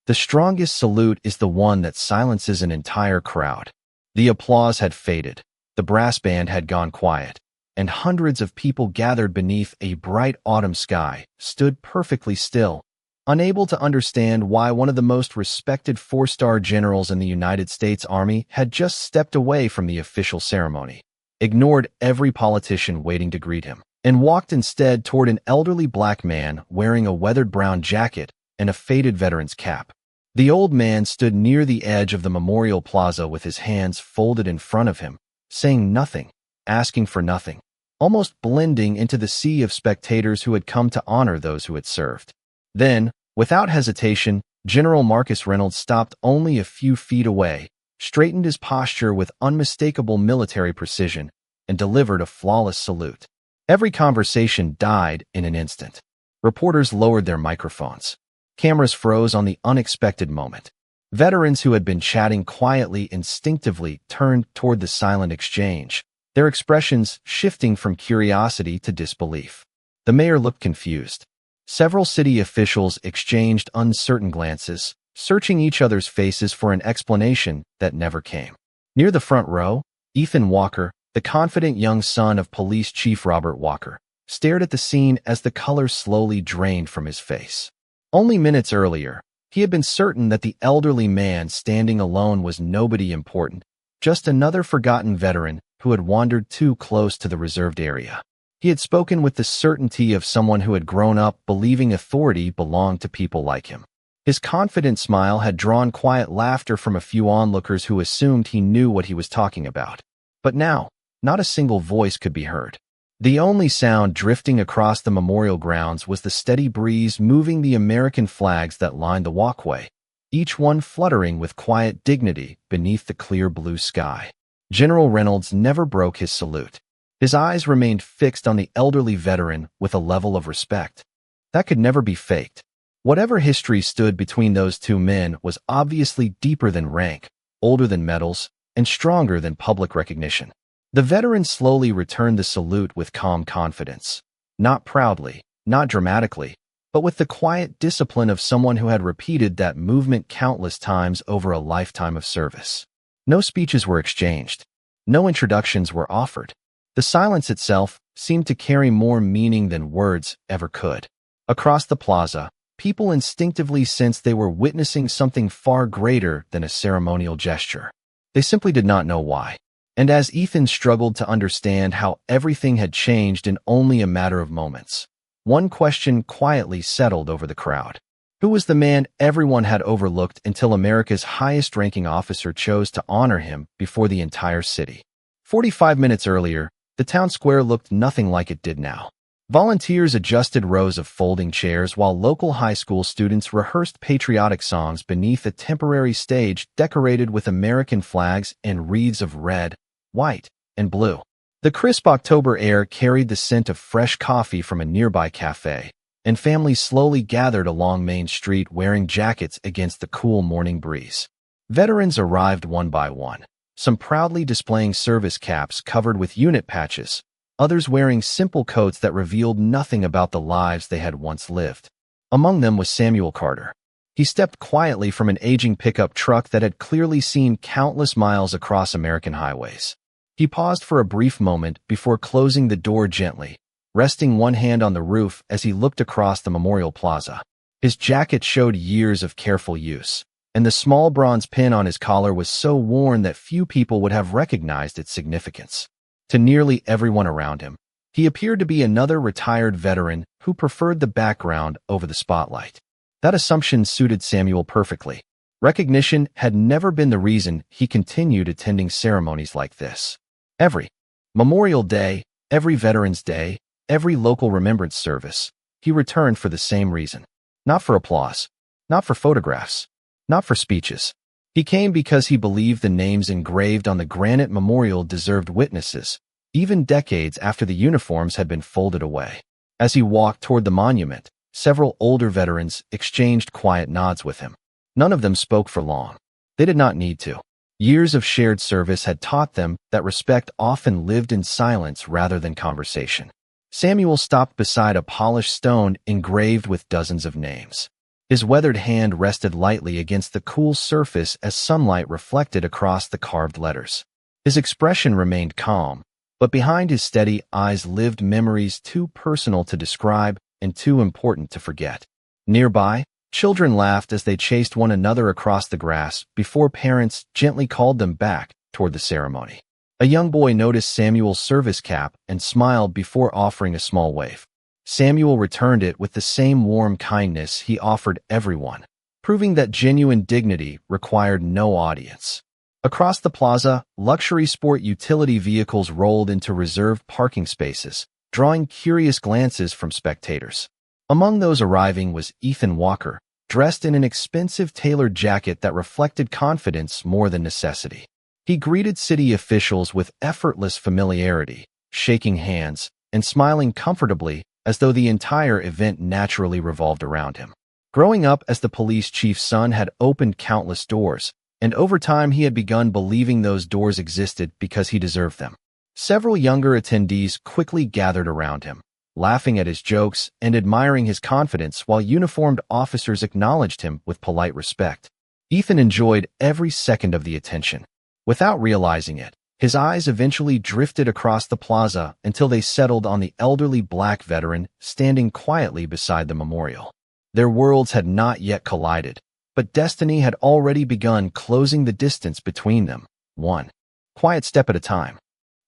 The strongest salute is the one that silences an entire crowd. The applause had faded, the brass band had gone quiet, and hundreds of people gathered beneath a bright autumn sky stood perfectly still, unable to understand why one of the most respected four-star generals in the United States Army had just stepped away from the official ceremony, ignored every politician waiting to greet him, and walked instead toward an elderly black man wearing a weathered brown jacket and a faded veteran's cap. The old man stood near the edge of the memorial plaza with his hands folded in front of him, saying nothing, asking for nothing, almost blending into the sea of spectators who had come to honor those who had served. Then, without hesitation, General Marcus Reynolds stopped only a few feet away, straightened his posture with unmistakable military precision, and delivered a flawless salute. Every conversation died in an instant. Reporters lowered their microphones. Cameras froze on the unexpected moment. Veterans who had been chatting quietly instinctively turned toward the silent exchange, their expressions shifting from curiosity to disbelief. The mayor looked confused. Several city officials exchanged uncertain glances, searching each other's faces for an explanation that never came. Near the front row, Ethan Walker, the confident young son of Police Chief Robert Walker, stared at the scene as the color slowly drained from his face. Only minutes earlier, he had been certain that the elderly man standing alone was nobody important, just another forgotten veteran who had wandered too close to the reserved area. He had spoken with the certainty of someone who had grown up believing authority belonged to people like him. His confident smile had drawn quiet laughter from a few onlookers who assumed he knew what he was talking about. But now, not a single voice could be heard. The only sound drifting across the memorial grounds was the steady breeze moving the American flags that lined the walkway, each one fluttering with quiet dignity beneath the clear blue sky. General Reynolds never broke his salute. His eyes remained fixed on the elderly veteran with a level of respect that could never be faked. Whatever history stood between those two men was obviously deeper than rank, older than medals, and stronger than public recognition. The veteran slowly returned the salute with calm confidence, not proudly, not dramatically, but with the quiet discipline of someone who had repeated that movement countless times over a lifetime of service. No speeches were exchanged. No introductions were offered. The silence itself seemed to carry more meaning than words ever could. Across the plaza, people instinctively sensed they were witnessing something far greater than a ceremonial gesture. They simply did not know why. And as Ethan struggled to understand how everything had changed in only a matter of moments, one question quietly settled over the crowd. Who was the man everyone had overlooked until America's highest-ranking officer chose to honor him before the entire city? 45 minutes earlier, the town square looked nothing like it did now. Volunteers adjusted rows of folding chairs while local high school students rehearsed patriotic songs beneath a temporary stage decorated with American flags and wreaths of red, white, and blue. The crisp October air carried the scent of fresh coffee from a nearby cafe, and families slowly gathered along Main Street wearing jackets against the cool morning breeze. Veterans arrived one by one, some proudly displaying service caps covered with unit patches, others wearing simple coats that revealed nothing about the lives they had once lived. Among them was Samuel Carter. He stepped quietly from an aging pickup truck that had clearly seen countless miles across American highways. He paused for a brief moment before closing the door gently, resting one hand on the roof as he looked across the memorial plaza. His jacket showed years of careful use, and the small bronze pin on his collar was so worn that few people would have recognized its significance. To nearly everyone around him, he appeared to be another retired veteran who preferred the background over the spotlight. That assumption suited Samuel perfectly. Recognition had never been the reason he continued attending ceremonies like this. Every Memorial Day, every Veterans Day, every local remembrance service, he returned for the same reason. Not for applause, not for photographs, not for speeches. He came because he believed the names engraved on the granite memorial deserved witnesses, even decades after the uniforms had been folded away. As he walked toward the monument, several older veterans exchanged quiet nods with him. None of them spoke for long. They did not need to. Years of shared service had taught them that respect often lived in silence rather than conversation. Samuel stopped beside a polished stone engraved with dozens of names. His weathered hand rested lightly against the cool surface as sunlight reflected across the carved letters. His expression remained calm, but behind his steady eyes lived memories too personal to describe and too important to forget. Nearby, children laughed as they chased one another across the grass before parents gently called them back toward the ceremony. A young boy noticed Samuel's service cap and smiled before offering a small wave. Samuel returned it with the same warm kindness he offered everyone, proving that genuine dignity required no audience. Across the plaza, luxury sport utility vehicles rolled into reserved parking spaces, drawing curious glances from spectators. Among those arriving was Ethan Walker, dressed in an expensive tailored jacket that reflected confidence more than necessity. He greeted city officials with effortless familiarity, shaking hands and smiling comfortably as though the entire event naturally revolved around him. Growing up as the police chief's son had opened countless doors, and over time he had begun believing those doors existed because he deserved them. Several younger attendees quickly gathered around him, laughing at his jokes and admiring his confidence while uniformed officers acknowledged him with polite respect. Ethan enjoyed every second of the attention. Without realizing it, his eyes eventually drifted across the plaza until they settled on the elderly black veteran standing quietly beside the memorial. Their worlds had not yet collided, but destiny had already begun closing the distance between them, one quiet step at a time.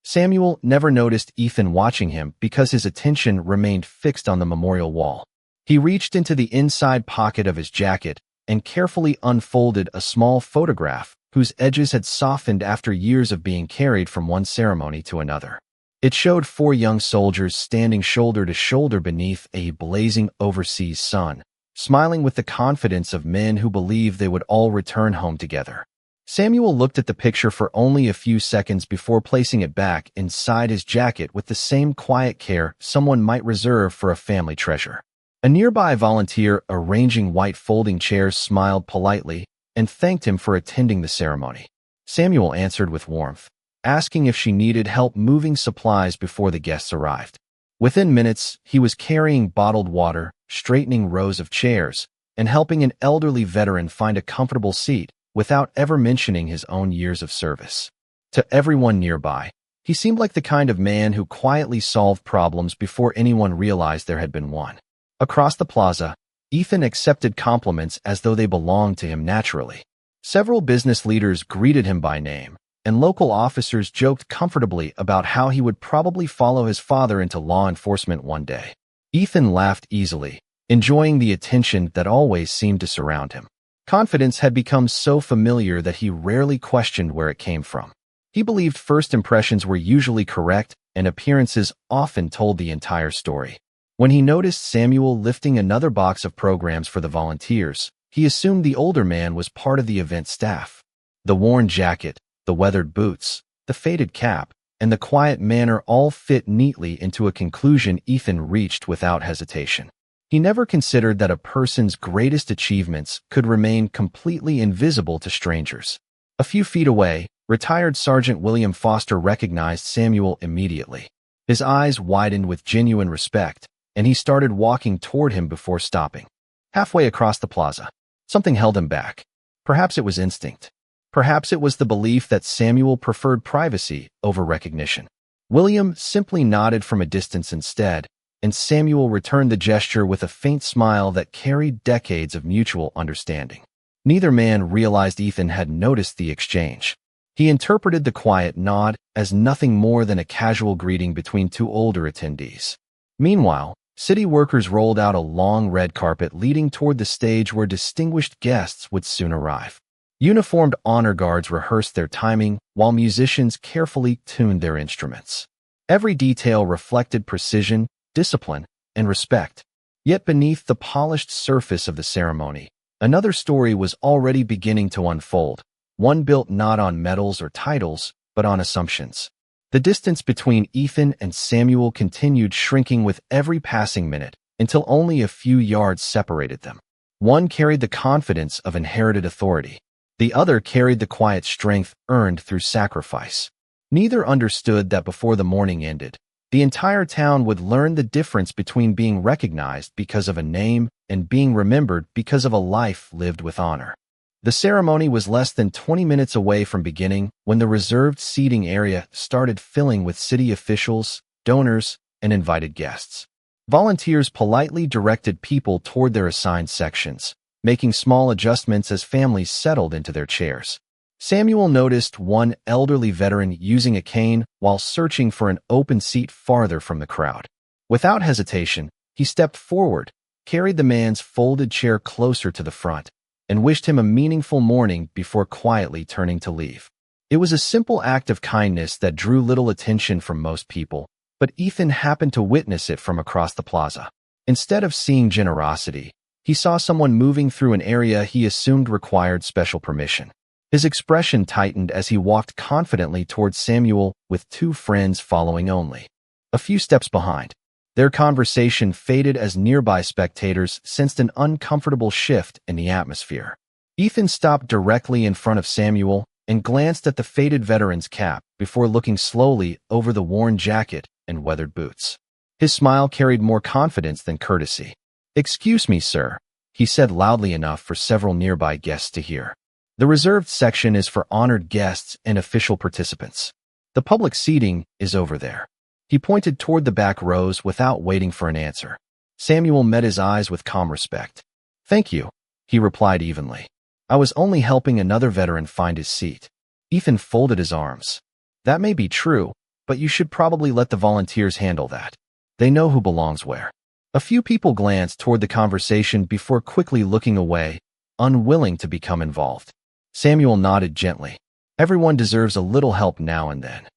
Samuel never noticed Ethan watching him because his attention remained fixed on the memorial wall. He reached into the inside pocket of his jacket and carefully unfolded a small photograph whose edges had softened after years of being carried from one ceremony to another. It showed 4 young soldiers standing shoulder to shoulder beneath a blazing overseas sun, smiling with the confidence of men who believed they would all return home together. Samuel looked at the picture for only a few seconds before placing it back inside his jacket with the same quiet care someone might reserve for a family treasure. A nearby volunteer arranging white folding chairs smiled politely and thanked him for attending the ceremony. Samuel answered with warmth, asking if she needed help moving supplies before the guests arrived. Within minutes, he was carrying bottled water, straightening rows of chairs, and helping an elderly veteran find a comfortable seat without ever mentioning his own years of service. To everyone nearby, he seemed like the kind of man who quietly solved problems before anyone realized there had been one. Across the plaza, Ethan accepted compliments as though they belonged to him naturally. Several business leaders greeted him by name, and local officers joked comfortably about how he would probably follow his father into law enforcement one day. Ethan laughed easily, enjoying the attention that always seemed to surround him. Confidence had become so familiar that he rarely questioned where it came from. He believed first impressions were usually correct, and appearances often told the entire story. When he noticed Samuel lifting another box of programs for the volunteers, he assumed the older man was part of the event staff. The worn jacket, the weathered boots, the faded cap, and the quiet manner all fit neatly into a conclusion Ethan reached without hesitation. He never considered that a person's greatest achievements could remain completely invisible to strangers. A few feet away, retired Sergeant William Foster recognized Samuel immediately. His eyes widened with genuine respect, and he started walking toward him before stopping. Halfway across the plaza, something held him back. Perhaps it was instinct. Perhaps it was the belief that Samuel preferred privacy over recognition. William simply nodded from a distance instead, and Samuel returned the gesture with a faint smile that carried decades of mutual understanding. Neither man realized Ethan had noticed the exchange. He interpreted the quiet nod as nothing more than a casual greeting between 2 older attendees. Meanwhile, city workers rolled out a long red carpet leading toward the stage where distinguished guests would soon arrive. Uniformed honor guards rehearsed their timing while musicians carefully tuned their instruments. Every detail reflected precision, discipline, and respect. Yet beneath the polished surface of the ceremony, another story was already beginning to unfold, one built not on medals or titles, but on assumptions. The distance between Ethan and Samuel continued shrinking with every passing minute until only a few yards separated them. One carried the confidence of inherited authority. The other carried the quiet strength earned through sacrifice. Neither understood that before the morning ended, The entire town would learn the difference between being recognized because of a name and being remembered because of a life lived with honor. The ceremony was less than 20 minutes away from beginning when the reserved seating area started filling with city officials, donors, and invited guests. Volunteers politely directed people toward their assigned sections, making small adjustments as families settled into their chairs. Samuel noticed one elderly veteran using a cane while searching for an open seat farther from the crowd. Without hesitation, he stepped forward, carried the man's folded chair closer to the front, and wished him a meaningful morning before quietly turning to leave. It was a simple act of kindness that drew little attention from most people, but Ethan happened to witness it from across the plaza. Instead of seeing generosity, he saw someone moving through an area he assumed required special permission. His expression tightened as he walked confidently towards Samuel with two friends following only. A few steps behind, their conversation faded as nearby spectators sensed an uncomfortable shift in the atmosphere. Ethan stopped directly in front of Samuel and glanced at the faded veteran's cap before looking slowly over the worn jacket and weathered boots. His smile carried more confidence than courtesy. "Excuse me, sir," he said loudly enough for several nearby guests to hear. "The reserved section is for honored guests and official participants. The public seating is over there." He pointed toward the back rows without waiting for an answer. Samuel met his eyes with calm respect. "Thank you," he replied evenly. "I was only helping another veteran find his seat." Ethan folded his arms. "That may be true, but you should probably let the volunteers handle that. They know who belongs where." A few people glanced toward the conversation before quickly looking away, unwilling to become involved. Samuel nodded gently. "Everyone deserves a little help now and then."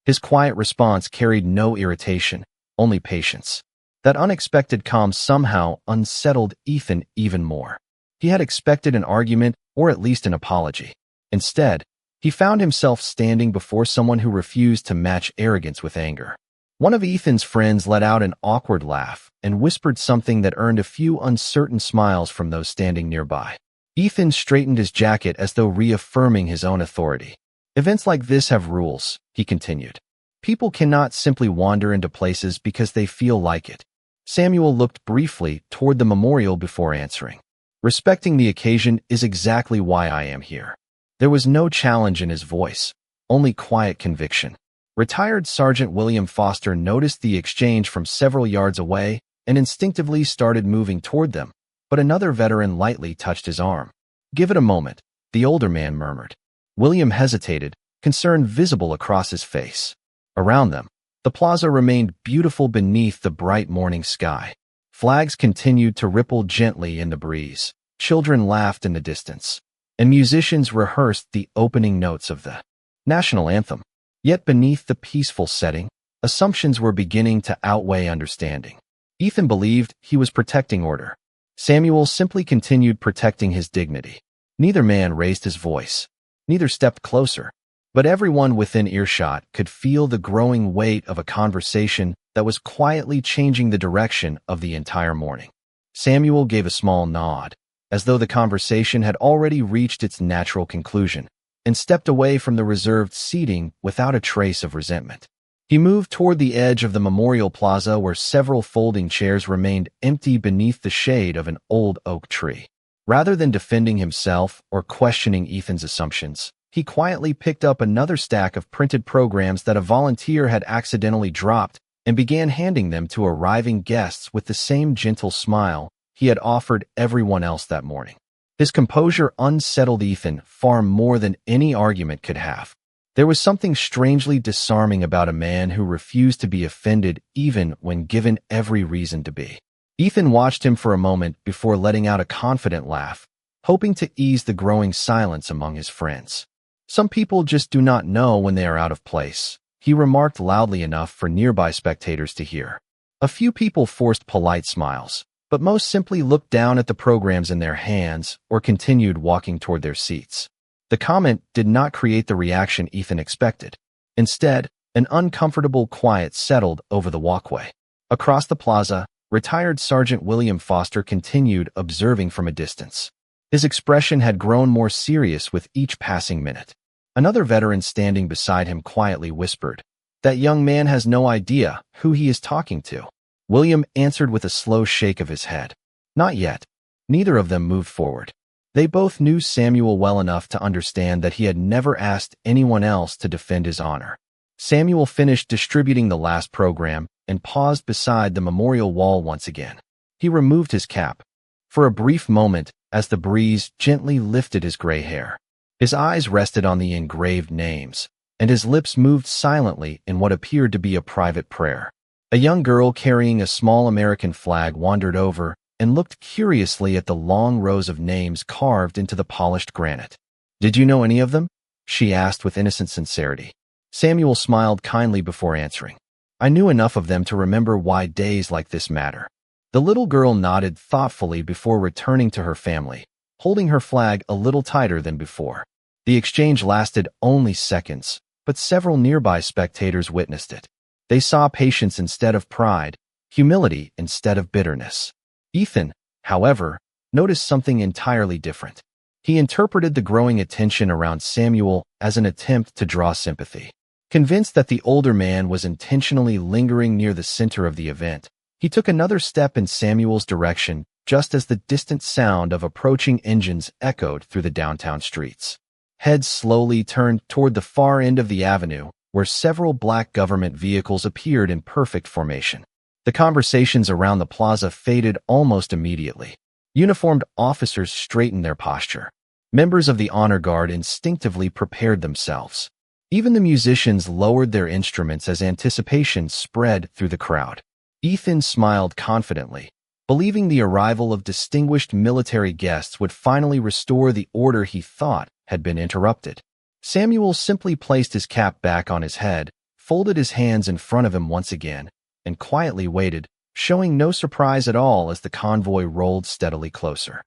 His quiet response carried no irritation, only patience. That unexpected calm somehow unsettled Ethan even more. He had expected an argument or at least an apology. Instead, he found himself standing before someone who refused to match arrogance with anger. One of Ethan's friends let out an awkward laugh and whispered something that earned a few uncertain smiles from those standing nearby. Ethan straightened his jacket as though reaffirming his own authority. "Events like this have rules," he continued. "People cannot simply wander into places because they feel like it." Samuel looked briefly toward the memorial before answering. "Respecting the occasion is exactly why I am here." There was no challenge in his voice, only quiet conviction. Retired Sergeant William Foster noticed the exchange from several yards away and instinctively started moving toward them, but another veteran lightly touched his arm. "Give it a moment," the older man murmured. William hesitated, concern visible across his face. Around them, the plaza remained beautiful beneath the bright morning sky. Flags continued to ripple gently in the breeze. Children laughed in the distance, and musicians rehearsed the opening notes of the national anthem. Yet beneath the peaceful setting, assumptions were beginning to outweigh understanding. Ethan believed he was protecting order. Samuel simply continued protecting his dignity. Neither man raised his voice. Neither stepped closer. But everyone within earshot could feel the growing weight of a conversation that was quietly changing the direction of the entire morning. Samuel gave a small nod, as though the conversation had already reached its natural conclusion, and stepped away from the reserved seating without a trace of resentment. He moved toward the edge of the memorial plaza where several folding chairs remained empty beneath the shade of an old oak tree. Rather than defending himself or questioning Ethan's assumptions, he quietly picked up another stack of printed programs that a volunteer had accidentally dropped and began handing them to arriving guests with the same gentle smile he had offered everyone else that morning. His composure unsettled Ethan far more than any argument could have. There was something strangely disarming about a man who refused to be offended even when given every reason to be. Ethan watched him for a moment before letting out a confident laugh, hoping to ease the growing silence among his friends. "Some people just do not know when they are out of place," he remarked loudly enough for nearby spectators to hear. A few people forced polite smiles, but most simply looked down at the programs in their hands or continued walking toward their seats. The comment did not create the reaction Ethan expected. Instead, an uncomfortable quiet settled over the walkway. Across the plaza, retired Sergeant William Foster continued observing from a distance. His expression had grown more serious with each passing minute. Another veteran standing beside him quietly whispered, That young man has no idea who he is talking to. William answered with a slow shake of his head. Not yet. Neither of them moved forward. They both knew Samuel well enough to understand that he had never asked anyone else to defend his honor. Samuel finished distributing the last program and paused beside the memorial wall once again. He removed his cap. For a brief moment, as the breeze gently lifted his gray hair, his eyes rested on the engraved names, and his lips moved silently in what appeared to be a private prayer. A young girl carrying a small American flag wandered over and looked curiously at the long rows of names carved into the polished granite. "Did you know any of them?" she asked with innocent sincerity. Samuel smiled kindly before answering. "I knew enough of them to remember why days like this matter." The little girl nodded thoughtfully before returning to her family, holding her flag a little tighter than before. The exchange lasted only seconds, but several nearby spectators witnessed it. They saw patience instead of pride, humility instead of bitterness. Ethan, however, noticed something entirely different. He interpreted the growing attention around Samuel as an attempt to draw sympathy. Convinced that the older man was intentionally lingering near the center of the event, he took another step in Samuel's direction just as the distant sound of approaching engines echoed through the downtown streets. Heads slowly turned toward the far end of the avenue, where several black government vehicles appeared in perfect formation. The conversations around the plaza faded almost immediately. Uniformed officers straightened their posture. Members of the honor guard instinctively prepared themselves. Even the musicians lowered their instruments as anticipation spread through the crowd. Ethan smiled confidently, believing the arrival of distinguished military guests would finally restore the order he thought had been interrupted. Samuel simply placed his cap back on his head, folded his hands in front of him once again, and quietly waited, showing no surprise at all as the convoy rolled steadily closer.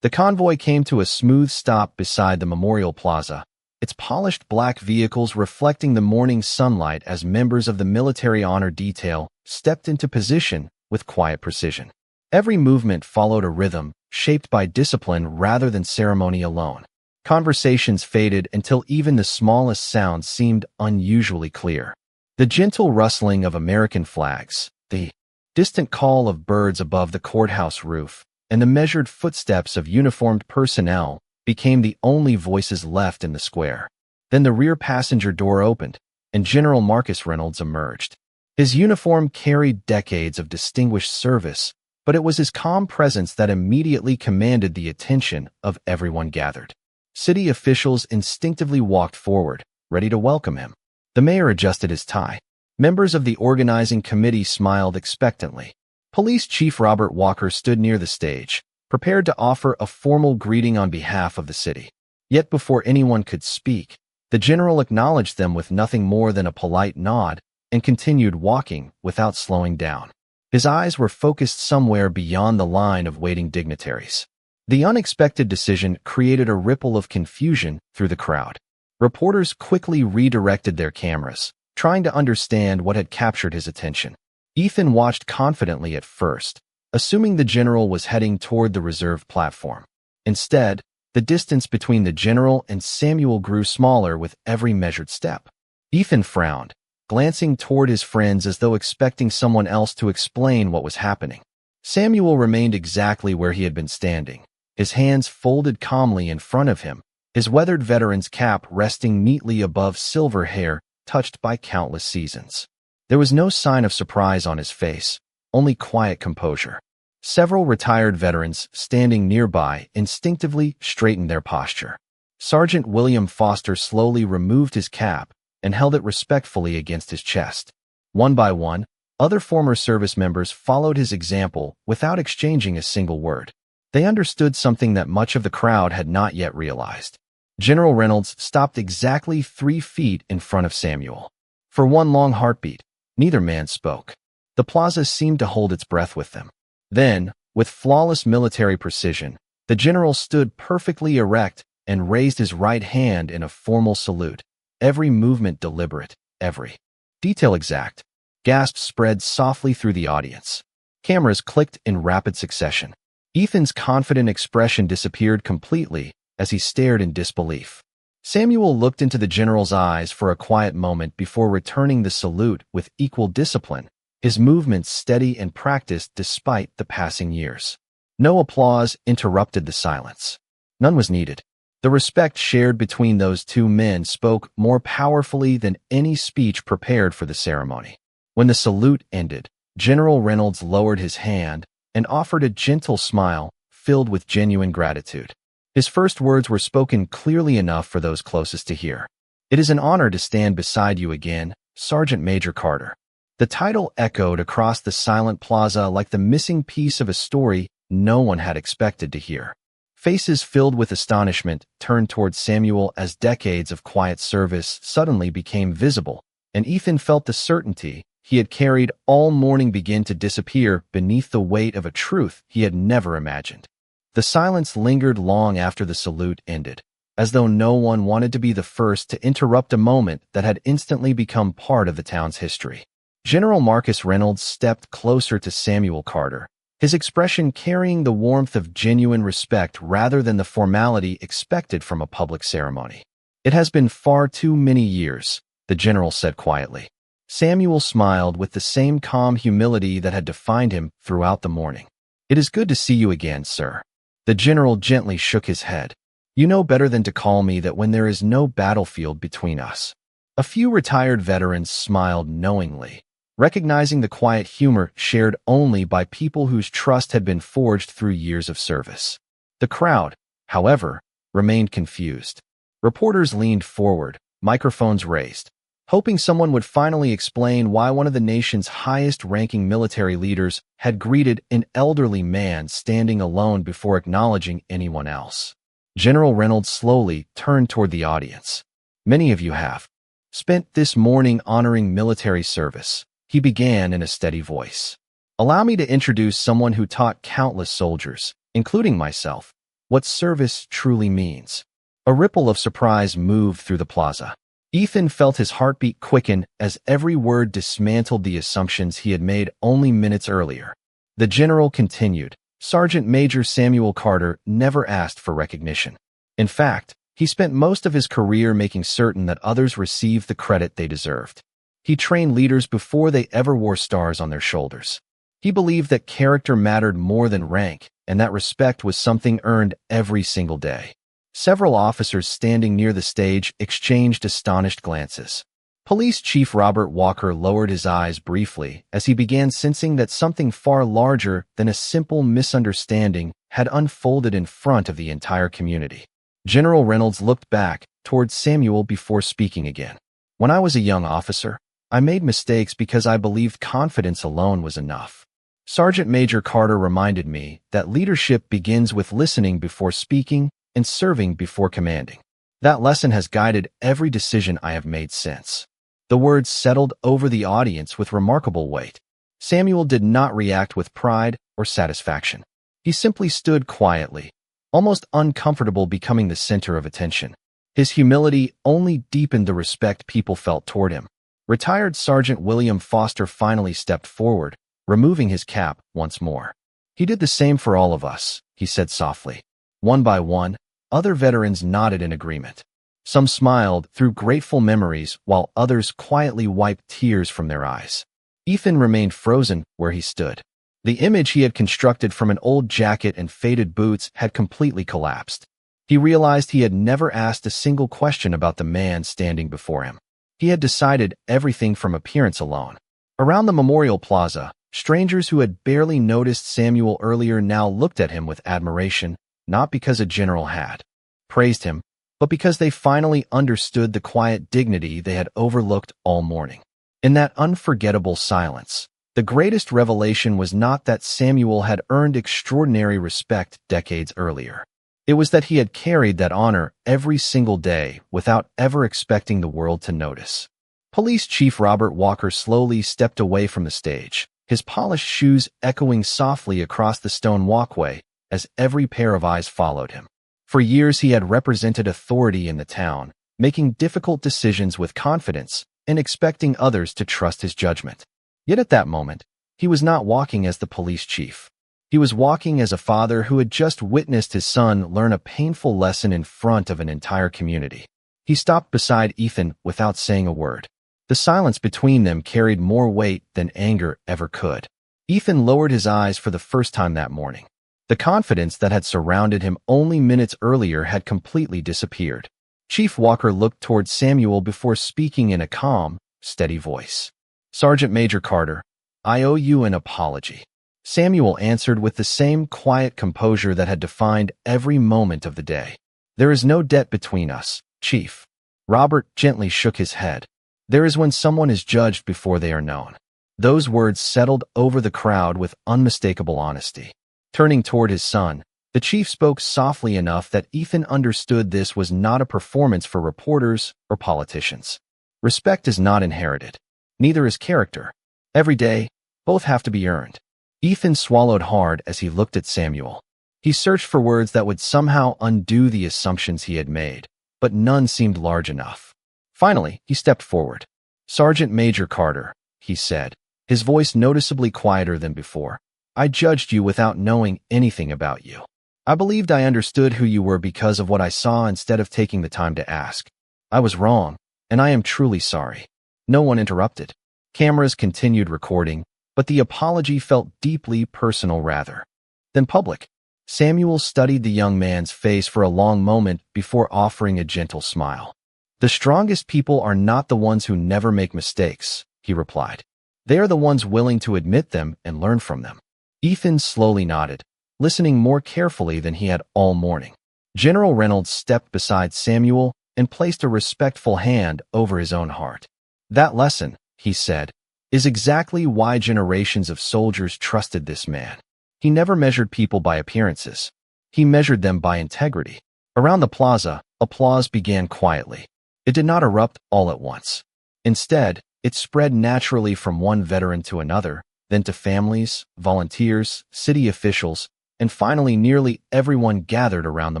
The convoy came to a smooth stop beside the Memorial Plaza, its polished black vehicles reflecting the morning sunlight as members of the military honor detail stepped into position with quiet precision. Every movement followed a rhythm, shaped by discipline rather than ceremony alone. Conversations faded until even the smallest sounds seemed unusually clear. The gentle rustling of American flags, the distant call of birds above the courthouse roof, and the measured footsteps of uniformed personnel became the only voices left in the square. Then the rear passenger door opened, and General Marcus Reynolds emerged. His uniform carried decades of distinguished service, but it was his calm presence that immediately commanded the attention of everyone gathered. City officials instinctively walked forward, ready to welcome him. The mayor adjusted his tie. Members of the organizing committee smiled expectantly. Police Chief Robert Walker stood near the stage, prepared to offer a formal greeting on behalf of the city. Yet before anyone could speak, the general acknowledged them with nothing more than a polite nod and continued walking without slowing down. His eyes were focused somewhere beyond the line of waiting dignitaries. The unexpected decision created a ripple of confusion through the crowd. Reporters quickly redirected their cameras, trying to understand what had captured his attention. Ethan watched confidently at first, assuming the general was heading toward the reserved platform. Instead, the distance between the general and Samuel grew smaller with every measured step. Ethan frowned, glancing toward his friends as though expecting someone else to explain what was happening. Samuel remained exactly where he had been standing, his hands folded calmly in front of him, his weathered veteran's cap resting neatly above silver hair touched by countless seasons. There was no sign of surprise on his face, only quiet composure. Several retired veterans standing nearby instinctively straightened their posture. Sergeant William Foster slowly removed his cap and held it respectfully against his chest. One by one, other former service members followed his example without exchanging a single word. They understood something that much of the crowd had not yet realized. General Reynolds stopped exactly 3 feet in front of Samuel. For one long heartbeat, neither man spoke. The plaza seemed to hold its breath with them. Then, with flawless military precision, the general stood perfectly erect and raised his right hand in a formal salute, every movement deliberate, every detail exact. Gasps spread softly through the audience. Cameras clicked in rapid succession. Ethan's confident expression disappeared completely as he stared in disbelief. Samuel looked into the general's eyes for a quiet moment before returning the salute with equal discipline, his movements steady and practiced despite the passing years. No applause interrupted the silence. None was needed. The respect shared between those two men spoke more powerfully than any speech prepared for the ceremony. When the salute ended, General Reynolds lowered his hand and offered a gentle smile filled with genuine gratitude. His first words were spoken clearly enough for those closest to hear. "It is an honor to stand beside you again, Sergeant Major Carter." The title echoed across the silent plaza like the missing piece of a story no one had expected to hear. Faces filled with astonishment turned toward Samuel as decades of quiet service suddenly became visible, and Ethan felt the certainty he had carried all morning begin to disappear beneath the weight of a truth he had never imagined. The silence lingered long after the salute ended, as though no one wanted to be the first to interrupt a moment that had instantly become part of the town's history. General Marcus Reynolds stepped closer to Samuel Carter, his expression carrying the warmth of genuine respect rather than the formality expected from a public ceremony. "It has been far too many years," the general said quietly. Samuel smiled with the same calm humility that had defined him throughout the morning. "It is good to see you again, sir." The general gently shook his head. "You know better than to call me that when there is no battlefield between us." A few retired veterans smiled knowingly, recognizing the quiet humor shared only by people whose trust had been forged through years of service. The crowd, however, remained confused. Reporters leaned forward, microphones raised, hoping someone would finally explain why one of the nation's highest-ranking military leaders had greeted an elderly man standing alone before acknowledging anyone else. General Reynolds slowly turned toward the audience. "Many of you have spent this morning honoring military service," he began in a steady voice. "Allow me to introduce someone who taught countless soldiers, including myself, what service truly means." A ripple of surprise moved through the plaza. Ethan felt his heartbeat quicken as every word dismantled the assumptions he had made only minutes earlier. The general continued, "Sergeant Major Samuel Carter never asked for recognition. In fact, he spent most of his career making certain that others received the credit they deserved. He trained leaders before they ever wore stars on their shoulders. He believed that character mattered more than rank, and that respect was something earned every single day." Several officers standing near the stage exchanged astonished glances. Police Chief Robert Walker lowered his eyes briefly as he began sensing that something far larger than a simple misunderstanding had unfolded in front of the entire community. General Reynolds looked back toward Samuel before speaking again. "When I was a young officer, I made mistakes because I believed confidence alone was enough. Sergeant Major Carter reminded me that leadership begins with listening before speaking and serving before commanding. That lesson has guided every decision I have made since." The words settled over the audience with remarkable weight. Samuel did not react with pride or satisfaction. He simply stood quietly, almost uncomfortable becoming the center of attention. His humility only deepened the respect people felt toward him. Retired Sergeant William Foster finally stepped forward, removing his cap once more. "He did the same for all of us," he said softly. One by one, other veterans nodded in agreement. Some smiled through grateful memories while others quietly wiped tears from their eyes. Ethan remained frozen where he stood. The image he had constructed from an old jacket and faded boots had completely collapsed. He realized he had never asked a single question about the man standing before him. He had decided everything from appearance alone. Around the Memorial Plaza, strangers who had barely noticed Samuel earlier now looked at him with admiration, not because a general had praised him, but because they finally understood the quiet dignity they had overlooked all morning. In that unforgettable silence, the greatest revelation was not that Samuel had earned extraordinary respect decades earlier. It was that he had carried that honor every single day without ever expecting the world to notice. Police Chief Robert Walker slowly stepped away from the stage, his polished shoes echoing softly across the stone walkway as every pair of eyes followed him. For years he had represented authority in the town, making difficult decisions with confidence and expecting others to trust his judgment. Yet at that moment, he was not walking as the police chief. He was walking as a father who had just witnessed his son learn a painful lesson in front of an entire community. He stopped beside Ethan without saying a word. The silence between them carried more weight than anger ever could. Ethan lowered his eyes for the first time that morning. The confidence that had surrounded him only minutes earlier had completely disappeared. Chief Walker looked toward Samuel before speaking in a calm, steady voice. "Sergeant Major Carter, I owe you an apology." Samuel answered with the same quiet composure that had defined every moment of the day. "There is no debt between us, Chief." Robert gently shook his head. "There is when someone is judged before they are known." Those words settled over the crowd with unmistakable honesty. Turning toward his son, the chief spoke softly enough that Ethan understood this was not a performance for reporters or politicians. Respect is not inherited. Neither is character. Every day, both have to be earned. Ethan swallowed hard as he looked at Samuel. He searched for words that would somehow undo the assumptions he had made, but none seemed large enough. Finally, he stepped forward. "Sergeant Major Carter," he said, his voice noticeably quieter than before. "I judged you without knowing anything about you. I believed I understood who you were because of what I saw instead of taking the time to ask. I was wrong, and I am truly sorry." No one interrupted. Cameras continued recording, but the apology felt deeply personal rather than public. Samuel studied the young man's face for a long moment before offering a gentle smile. "The strongest people are not the ones who never make mistakes," he replied. "They are the ones willing to admit them and learn from them." Ethan slowly nodded, listening more carefully than he had all morning. General Reynolds stepped beside Samuel and placed a respectful hand over his own heart. "That lesson," he said, "is exactly why generations of soldiers trusted this man. He never measured people by appearances. He measured them by integrity." Around the plaza, applause began quietly. It did not erupt all at once. Instead, it spread naturally from one veteran to another, then to families, volunteers, city officials, and finally nearly everyone gathered around the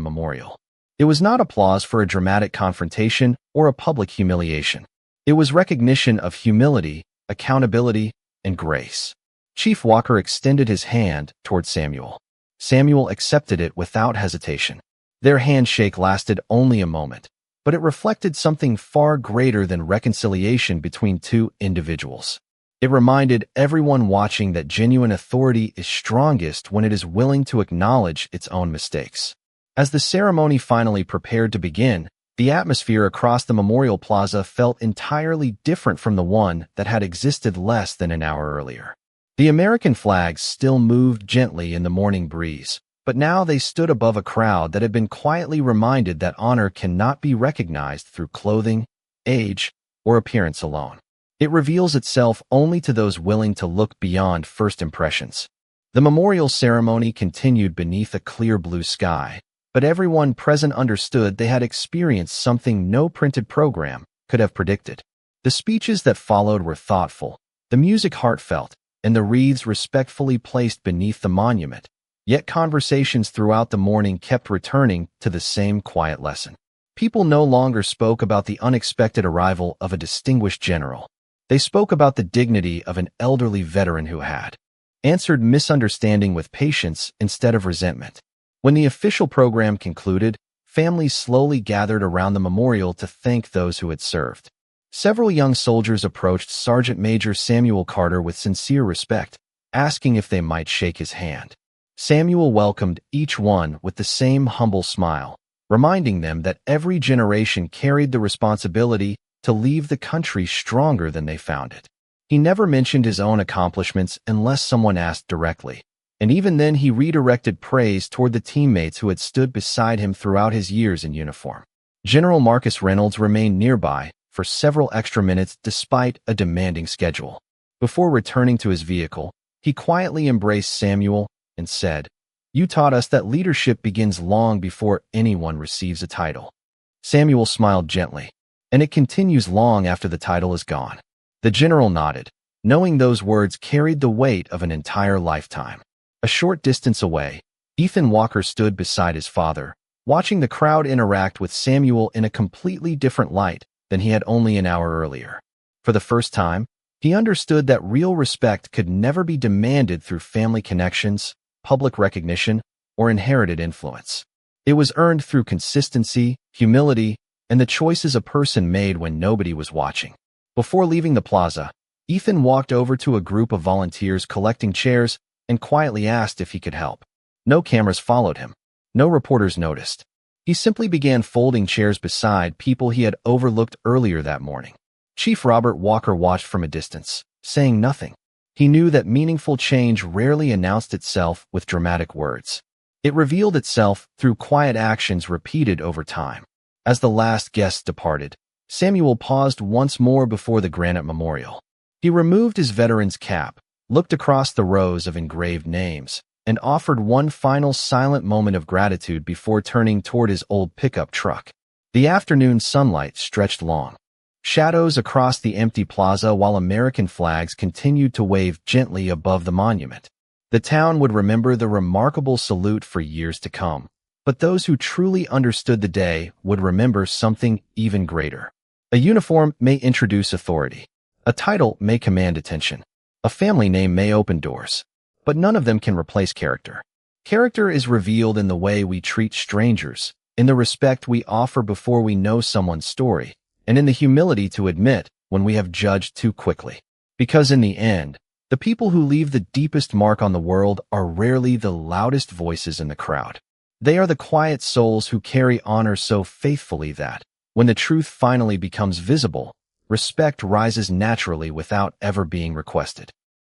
memorial. It was not applause for a dramatic confrontation or a public humiliation. It was recognition of humility, accountability, and grace. Chief Walker extended his hand toward Samuel. Samuel accepted it without hesitation. Their handshake lasted only a moment, but it reflected something far greater than reconciliation between two individuals. It reminded everyone watching that genuine authority is strongest when it is willing to acknowledge its own mistakes. As the ceremony finally prepared to begin, the atmosphere across the memorial plaza felt entirely different from the one that had existed less than an hour earlier. The American flags still moved gently in the morning breeze, but now they stood above a crowd that had been quietly reminded that honor cannot be recognized through clothing, age, or appearance alone. It reveals itself only to those willing to look beyond first impressions. The memorial ceremony continued beneath a clear blue sky, but everyone present understood they had experienced something no printed program could have predicted. The speeches that followed were thoughtful, the music heartfelt, and the wreaths respectfully placed beneath the monument. Yet conversations throughout the morning kept returning to the same quiet lesson. People no longer spoke about the unexpected arrival of a distinguished general. They spoke about the dignity of an elderly veteran who had answered misunderstanding with patience instead of resentment. When the official program concluded, families slowly gathered around the memorial to thank those who had served. Several young soldiers approached Sergeant Major Samuel Carter with sincere respect, asking if they might shake his hand. Samuel welcomed each one with the same humble smile, reminding them that every generation carried the responsibility to leave the country stronger than they found it. He never mentioned his own accomplishments unless someone asked directly, and even then he redirected praise toward the teammates who had stood beside him throughout his years in uniform. General Marcus Reynolds remained nearby for several extra minutes despite a demanding schedule. Before returning to his vehicle, he quietly embraced Samuel and said, "You taught us that leadership begins long before anyone receives a title." Samuel smiled gently. "And it continues long after the title is gone." The general nodded, knowing those words carried the weight of an entire lifetime. A short distance away, Ethan Walker stood beside his father, watching the crowd interact with Samuel in a completely different light than he had only an hour earlier. For the first time, he understood that real respect could never be demanded through family connections, public recognition, or inherited influence. It was earned through consistency, humility, and the choices a person made when nobody was watching. Before leaving the plaza, Ethan walked over to a group of volunteers collecting chairs and quietly asked if he could help. No cameras followed him. No reporters noticed. He simply began folding chairs beside people he had overlooked earlier that morning. Chief Robert Walker watched from a distance, saying nothing. He knew that meaningful change rarely announced itself with dramatic words. It revealed itself through quiet actions repeated over time. As the last guests departed, Samuel paused once more before the granite memorial. He removed his veteran's cap, looked across the rows of engraved names, and offered one final silent moment of gratitude before turning toward his old pickup truck. The afternoon sunlight stretched long shadows across the empty plaza while American flags continued to wave gently above the monument. The town would remember the remarkable salute for years to come, but those who truly understood the day would remember something even greater. A uniform may introduce authority. A title may command attention. A family name may open doors. But none of them can replace character. Character is revealed in the way we treat strangers, in the respect we offer before we know someone's story, and in the humility to admit when we have judged too quickly. Because in the end, the people who leave the deepest mark on the world are rarely the loudest voices in the crowd. They are the quiet souls who carry honor so faithfully that, when the truth finally becomes visible, respect rises naturally without ever being requested.